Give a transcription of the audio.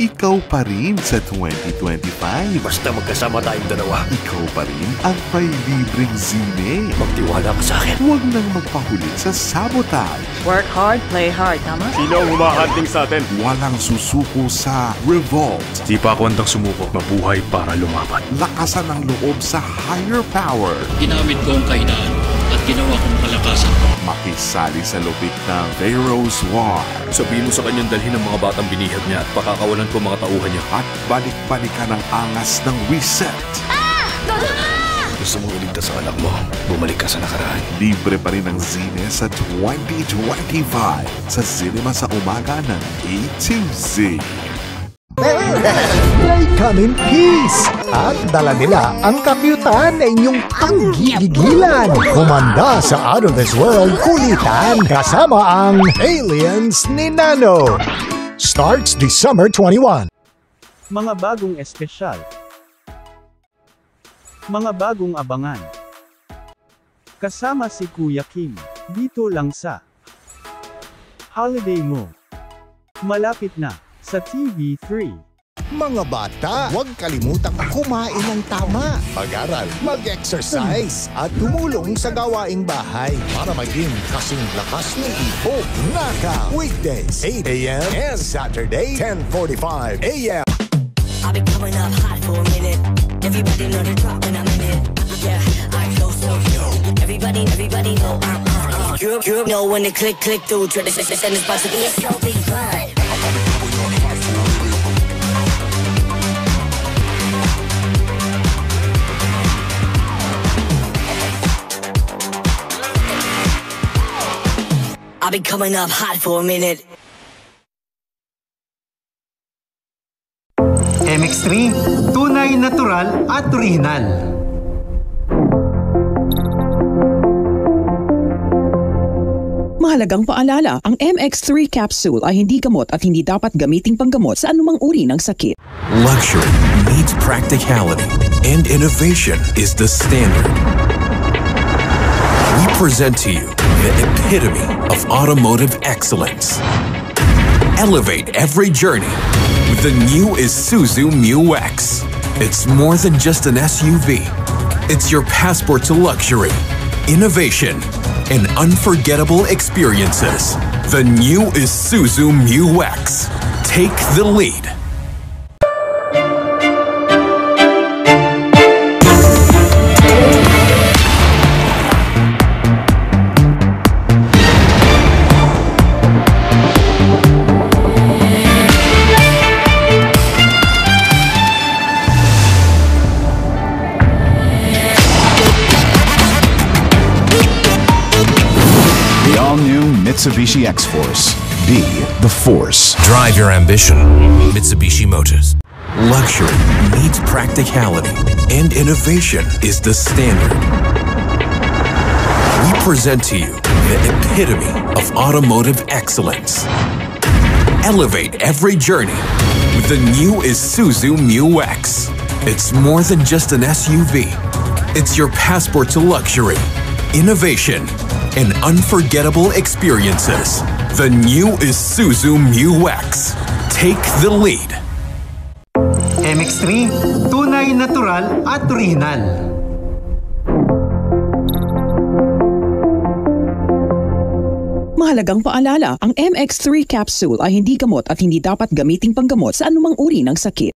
ikaw pa rin sa 2025. Basta magkasama tayong dalawa. Ikaw pa rin ang may libreng zine. Magtiwala ka sa akin. Huwag nang magpahulit sa sabotage. Work hard, play hard, tama? Sino ang humahunting sa atin? Walang susuko sa revolt. Di pa ako handang sumuko. Mabuhay para lumaban. Lakasan ang loob sa higher power. Ginamit ko ang kahinaan at ginawa kong kalakasan. Makisali sa lupit ng Pharaoh's War. Sabihin mo sa kanyang dalhin ang mga batang binihag niya at pakakawalan ko mga tauhan niya. At balik-balikan ang angas ng reset. Gusto mong iligtas sa anak mo, bumalik ka sa nakaraan. Libre pa rin ang zine sa 2025 sa Cinema sa Umaga ng A to Z. They come in peace at dala nila ang kakyutan na inyong panggigigilan. Kumanda sa Out of This World kulitan kasama ang Aliens ni Nano. Starts December 21. Mga bagong espesyal. Mga bagong abangan. Kasama si Kuya Kim. Dito lang sa Holiday Mo. Malapit na sa TV3. Mga bata, huwag kalimutang kumain ng tama, mag-aral, mag-exercise, at tumulong sa gawaing bahay para maging kasing lakas ng ipo. Naka, weekdays, 8 a.m. and Saturday, 10:45 a.m. I've been coming up hot for a minute. Everybody know the drop when I'm in it. Yeah, I flow so good. Everybody know I'm on it. You know when the click through. Try to send this about to be a slow big ride. I've been coming up hot for a minute. MX3, tunay, natural at original. Mahalagang paalala, ang MX3 capsule ay hindi gamot at hindi dapat gamiting panggamot sa anumang uri ng sakit. Luxury meets practicality, and innovation is the standard. We present to you the epitome of automotive excellence. Elevate every journey with the new Isuzu Mu-X. It's more than just an SUV. It's your passport to luxury, innovation, and unforgettable experiences. The new Isuzu Mu-X. Take the lead. Mitsubishi X-Force. Be the force. Drive your ambition. Mitsubishi Motors. Luxury meets practicality, and innovation is the standard. We present to you the epitome of automotive excellence. Elevate every journey with the new Isuzu Mu-X. It's more than just an SUV. It's your passport to luxury, innovation, and unforgettable experiences. The new Isuzu Mu-X. Take the lead. MX3, tunay, natural at original. Mahalagang paalala, ang MX3 capsule ay hindi gamot at hindi dapat gamiting panggamot sa anumang uri ng sakit.